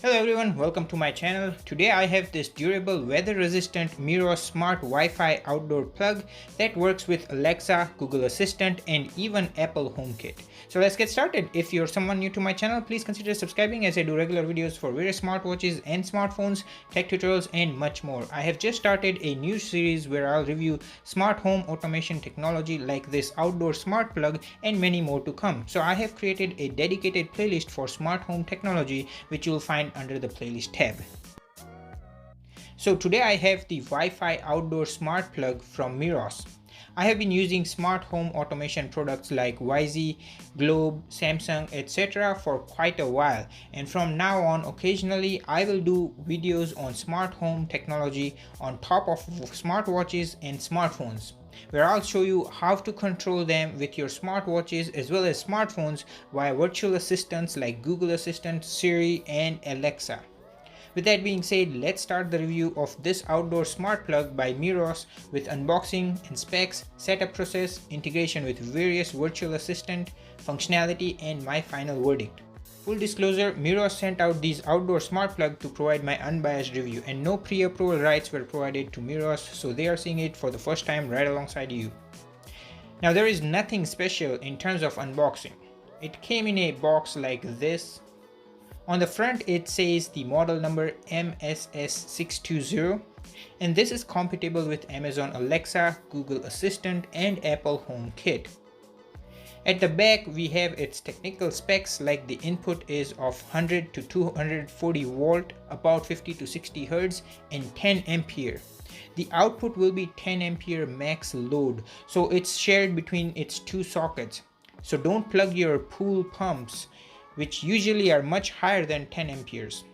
Hello everyone, welcome to my channel. Today I have this durable weather resistant Meross smart Wi-Fi outdoor plug that works with Alexa, Google Assistant and even Apple HomeKit. So let's get started. If you're someone new to my channel, please consider subscribing as I do regular videos for various smartwatches and smartphones, tech tutorials and much more. I have just started a new series where I'll review smart home automation technology like this outdoor smart plug and many more to come. So I have created a dedicated playlist for smart home technology which you'll find under the playlist tab. So today I have the Wi-Fi outdoor smart plug from Meross. I have been using smart home automation products like YZ, Globe, Samsung, etc. for quite a while, and from now on occasionally I will do videos on smart home technology on top of smartwatches and smartphones, where I'll show you how to control them with your smartwatches as well as smartphones via virtual assistants like Google Assistant, Siri and Alexa. With that being said, let's start the review of this outdoor smart plug by Meross with unboxing and specs, setup process, integration with various virtual assistant, functionality and my final verdict. Full disclosure, Meross sent out these outdoor smart plug to provide my unbiased review and no pre-approval rights were provided to Meross, so they are seeing it for the first time right alongside you. Now there is nothing special in terms of unboxing. It came in a box like this. On the front it says the model number MSS620 and this is compatible with Amazon Alexa, Google Assistant and Apple HomeKit. At the back we have its technical specs like the input is of 100 to 240 volt, about 50 to 60 Hz and 10 ampere. The output will be 10 ampere max load, so it's shared between its two sockets. So don't plug your pool pumps, which usually are much higher than 10 amperes.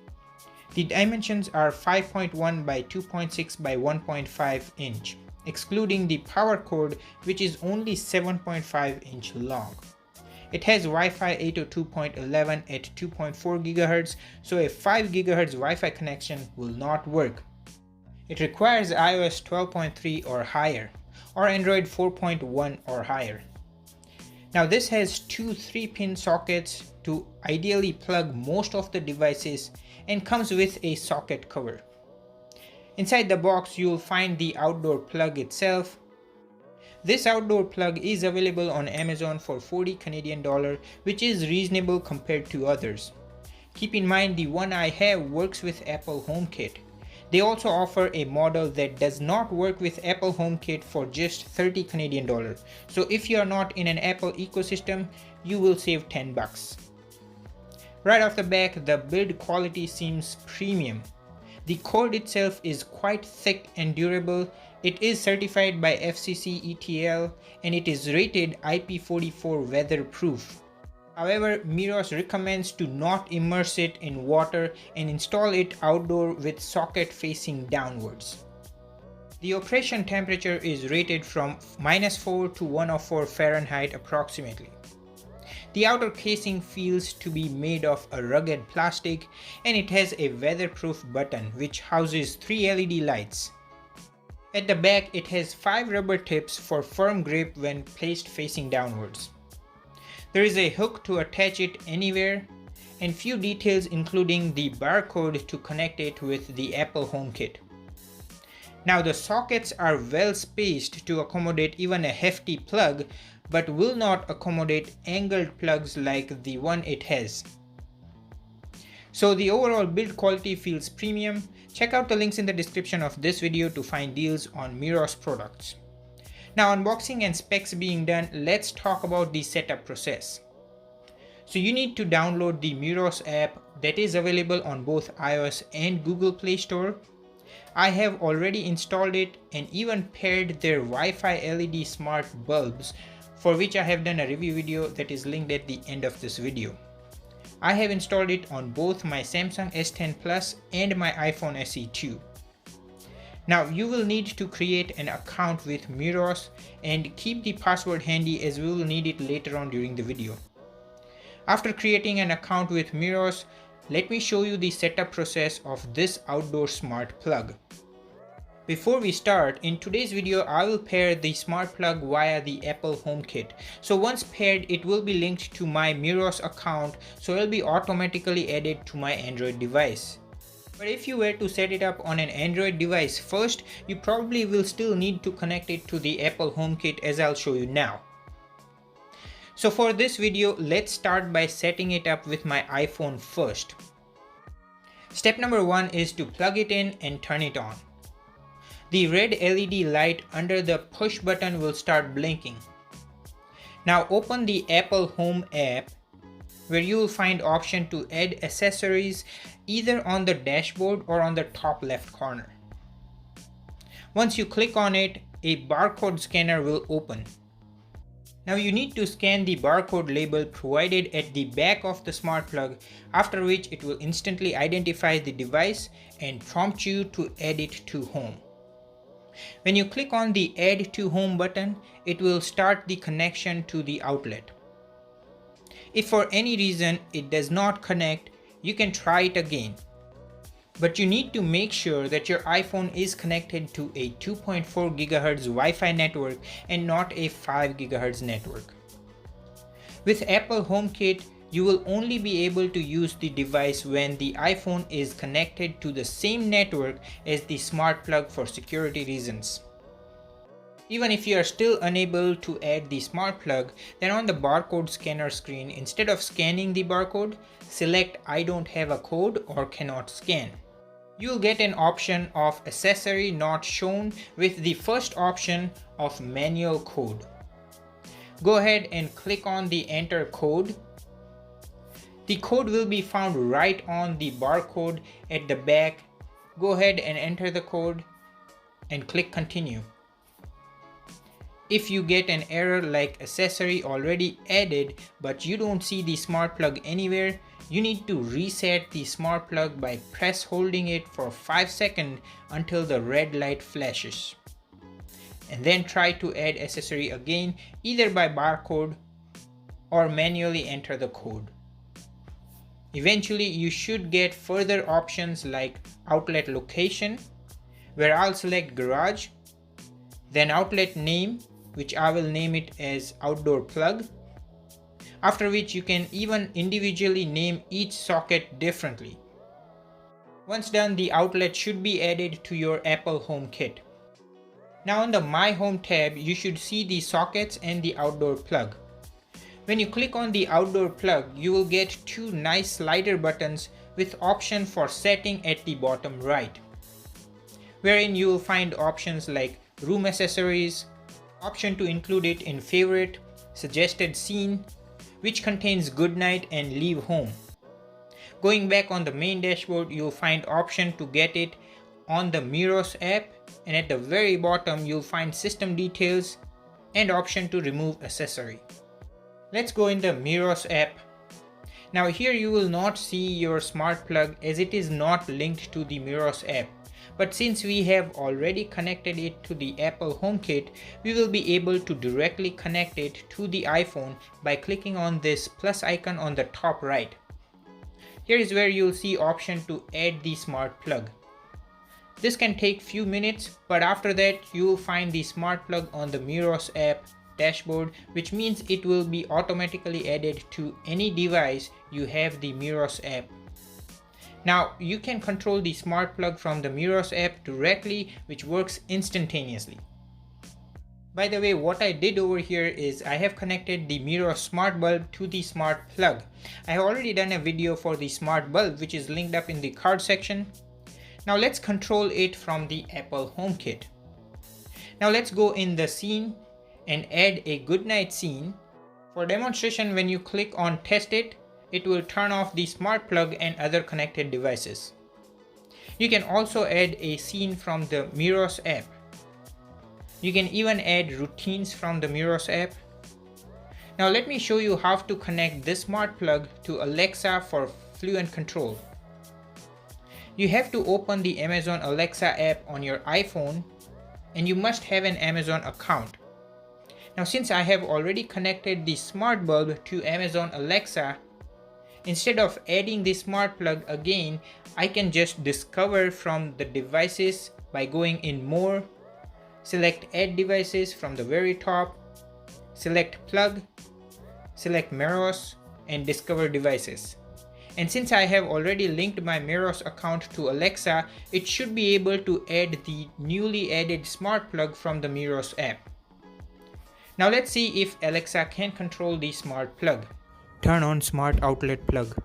The dimensions are 5.1 by 2.6 by 1.5 inch, excluding the power cord which is only 7.5 inch long. It has Wi-Fi 802.11 at 2.4 GHz, so a 5 GHz Wi-Fi connection will not work. It requires iOS 12.3 or higher, or Android 4.1 or higher. Now this has two 3-pin sockets to ideally plug most of the devices and comes with a socket cover. Inside the box you'll find the outdoor plug itself. This outdoor plug is available on Amazon for 40 Canadian dollar, which is reasonable compared to others. Keep in mind the one I have works with Apple HomeKit. They also offer a model that does not work with Apple HomeKit for just 30 Canadian dollar. So if you are not in an Apple ecosystem, you will save 10 bucks. Right off the back, the build quality seems premium. The cord itself is quite thick and durable. It is certified by FCC ETL and it is rated IP44 weatherproof. However, Meross recommends to not immerse it in water and install it outdoor with socket facing downwards. The operation temperature is rated from -4 to 104 Fahrenheit approximately. The outer casing feels to be made of a rugged plastic and it has a weatherproof button which houses 3 LED lights. At the back it has 5 rubber tips for firm grip when placed facing downwards. There is a hook to attach it anywhere and few details including the barcode to connect it with the Apple HomeKit. Now the sockets are well spaced to accommodate even a hefty plug, but will not accommodate angled plugs like the one it has. So the overall build quality feels premium. Check out the links in the description of this video to find deals on Meross products. Now unboxing and specs being done, let's talk about the setup process. So you need to download the Meross app that is available on both iOS and Google Play Store. I have already installed it and even paired their Wi-Fi LED smart bulbs, for which I have done a review video that is linked at the end of this video. I have installed it on both my Samsung S10 Plus and my iPhone SE 2. Now you will need to create an account with Meross and keep the password handy as we will need it later on during the video. After creating an account with Meross, let me show you the setup process of this outdoor smart plug. Before we start, in today's video I will pair the SmartPlug via the Apple HomeKit. So once paired, it will be linked to my Meross account, so it will be automatically added to my Android device. But if you were to set it up on an Android device first, you probably will still need to connect it to the Apple HomeKit, as I'll show you now. So for this video, let's start by setting it up with my iPhone first. Step number 1 is to plug it in and turn it on. The red LED light under the push button will start blinking. Now open the Apple Home app, where you will find option to add accessories either on the dashboard or on the top left corner. Once you click on it, a barcode scanner will open. Now you need to scan the barcode label provided at the back of the SmartPlug, after which it will instantly identify the device and prompt you to add it to home. When you click on the Add to Home button, it will start the connection to the outlet. If for any reason it does not connect, you can try it again. But you need to make sure that your iPhone is connected to a 2.4 GHz Wi-Fi network and not a 5 GHz network. With Apple HomeKit, you will only be able to use the device when the iPhone is connected to the same network as the SmartPlug for security reasons. Even if you are still unable to add the SmartPlug, then on the barcode scanner screen, instead of scanning the barcode, select I don't have a code or cannot scan. You will get an option of accessory not shown with the first option of manual code. Go ahead and click on the enter code. The code will be found right on the barcode at the back. Go ahead and enter the code and click continue. If you get an error like accessory already added but you don't see the SmartPlug anywhere, you need to reset the SmartPlug by press holding it for 5 seconds until the red light flashes. And then try to add accessory again, either by barcode or manually enter the code. Eventually you should get further options like outlet location, where I'll select garage, then outlet name, which I will name it as outdoor plug, after which you can even individually name each socket differently. Once done, the outlet should be added to your Apple HomeKit. Now on the My Home tab, you should see the sockets and the outdoor plug. When you click on the outdoor plug, you will get two nice slider buttons with option for setting at the bottom right, wherein you will find options like room accessories, option to include it in favorite, suggested scene, which contains good night and leave home. Going back on the main dashboard, you will find option to get it on the Meross app, and at the very bottom you'll find system details and option to remove accessory. Let's go in the Meross app. Now here you will not see your SmartPlug as it is not linked to the Meross app. But since we have already connected it to the Apple HomeKit, we will be able to directly connect it to the iPhone by clicking on this plus icon on the top right. Here is where you'll see option to add the SmartPlug. This can take few minutes, but after that you will find the SmartPlug on the Meross app dashboard, which means it will be automatically added to any device you have the Meross app. Now you can control the SmartPlug from the Meross app directly, which works instantaneously. By the way, what I did over here is I have connected the Meross smart bulb to the SmartPlug. I have already done a video for the smart bulb, which is linked up in the card section. Now let's control it from the Apple HomeKit. Now let's go in the scene and add a goodnight scene. For demonstration, when you click on test it, it will turn off the SmartPlug and other connected devices. You can also add a scene from the Meross app. You can even add routines from the Meross app. Now let me show you how to connect this SmartPlug to Alexa for fluent control. You have to open the Amazon Alexa app on your iPhone, and you must have an Amazon account. Now since I have already connected the smart bulb to Amazon Alexa, instead of adding the SmartPlug again, I can just discover from the devices by going in More, select Add Devices from the very top, select Plug, select Meross, and Discover Devices. And since I have already linked my Meross account to Alexa, it should be able to add the newly added SmartPlug from the Meross app. Now let's see if Alexa can control the SmartPlug. Turn on Smart Outlet Plug.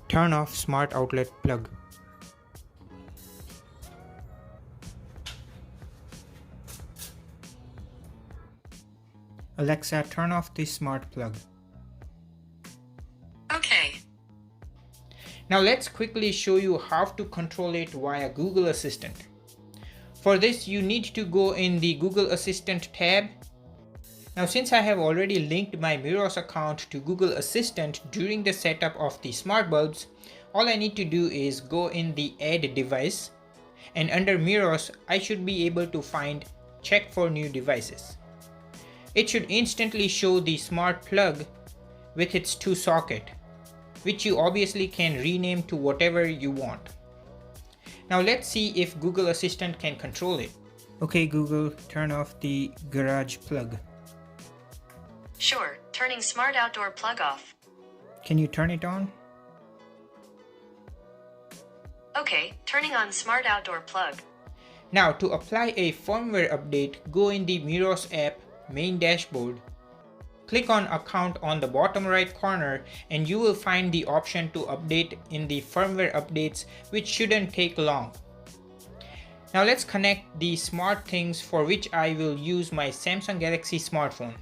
Turn off Smart Outlet Plug. Alexa, turn off the smart plug. Okay. Now let's quickly show you how to control it via Google Assistant. For this, you need to go in the Google Assistant tab. Now since I have already linked my Meross account to Google Assistant during the setup of the smart bulbs, all I need to do is go in the Add Device, and under Meross, I should be able to find Check for New Devices. It should instantly show the smart plug with its 2 socket, which you obviously can rename to whatever you want. Now let's see if Google Assistant can control it. Okay Google, turn off the garage plug. Sure, turning smart outdoor plug off. Can you turn it on? Okay, turning on smart outdoor plug. Now to apply a firmware update, go in the Meross app main dashboard, click on Account on the bottom right corner, and you will find the option to update in the firmware updates, which shouldn't take long. Now let's connect the smart things for which I will use my Samsung Galaxy smartphone.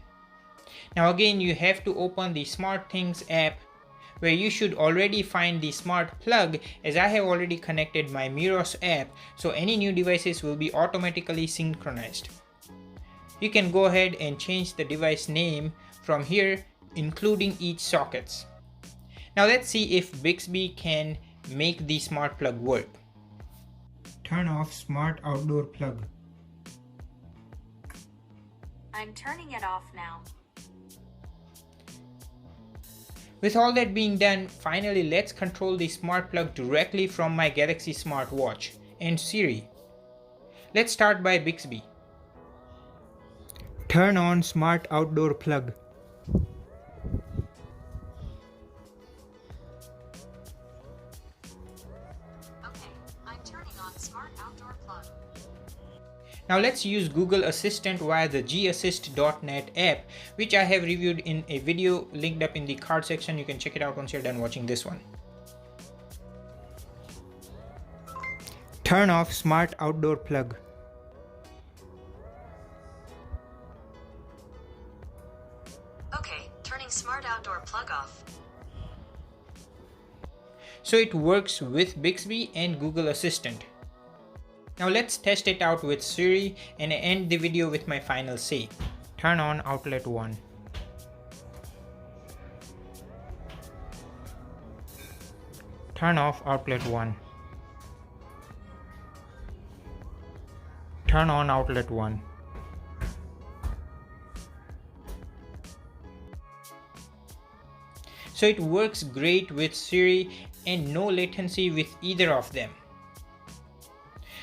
Now again, you have to open the Smart Things app, where you should already find the smart plug, as I have already connected my Meross app, so any new devices will be automatically synchronized. You can go ahead and change the device name from here, including each sockets. Now let's see if Bixby can make the smart plug work. Turn off smart outdoor plug. I'm turning it off now. With all that being done, finally let's control the smart plug directly from my Galaxy Smartwatch and Siri. Let's start by Bixby. Turn on smart outdoor plug. Okay, I'm turning on smart outdoor plug. Now let's use Google Assistant via the gassist.net app, which I have reviewed in a video linked up in the card section. You can check it out once you're done watching this one. Turn off smart outdoor plug. Okay, turning smart outdoor plug off. So it works with Bixby and Google Assistant. Now let's test it out with Siri and end the video with my final say. Turn on outlet 1. Turn off outlet 1. Turn on outlet 1. So it works great with Siri and no latency with either of them.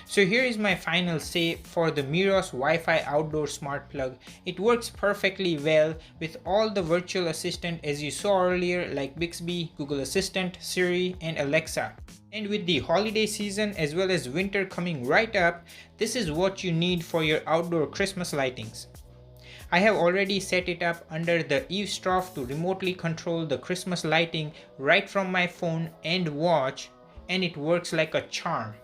So here is my final say for the Meross Wi-Fi outdoor smart plug. It works perfectly well with all the virtual assistant as you saw earlier, like Bixby, Google Assistant, Siri, and Alexa. And with the holiday season as well as winter coming right up, this is what you need for your outdoor Christmas lightings. I have already set it up under the eavesdrop to remotely control the Christmas lighting right from my phone and watch, and it works like a charm.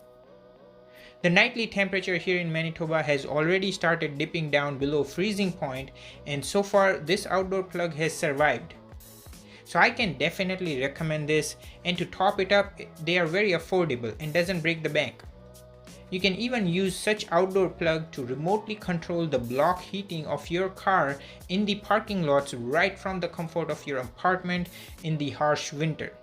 The nightly temperature here in Manitoba has already started dipping down below freezing point, and so far this outdoor plug has survived. So I can definitely recommend this, and to top it up, they are very affordable and doesn't break the bank. You can even use such outdoor plug to remotely control the block heating of your car in the parking lots right from the comfort of your apartment in the harsh winter.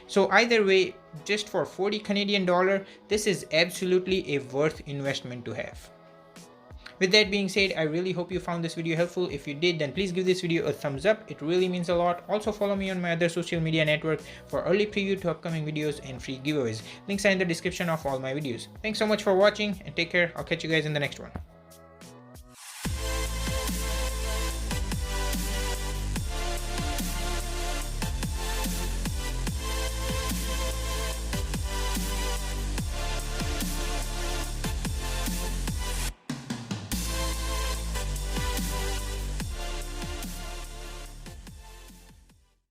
So either way, just for 40 Canadian dollar, this is absolutely a worth investment to have. With that being said, I really hope you found this video helpful. If you did, then please give this video a thumbs up. It really means a lot. Also follow me on my other social media network for early preview to upcoming videos and free giveaways. Links are in the description of all my videos. Thanks so much for watching and take care. I'll catch you guys in the next one.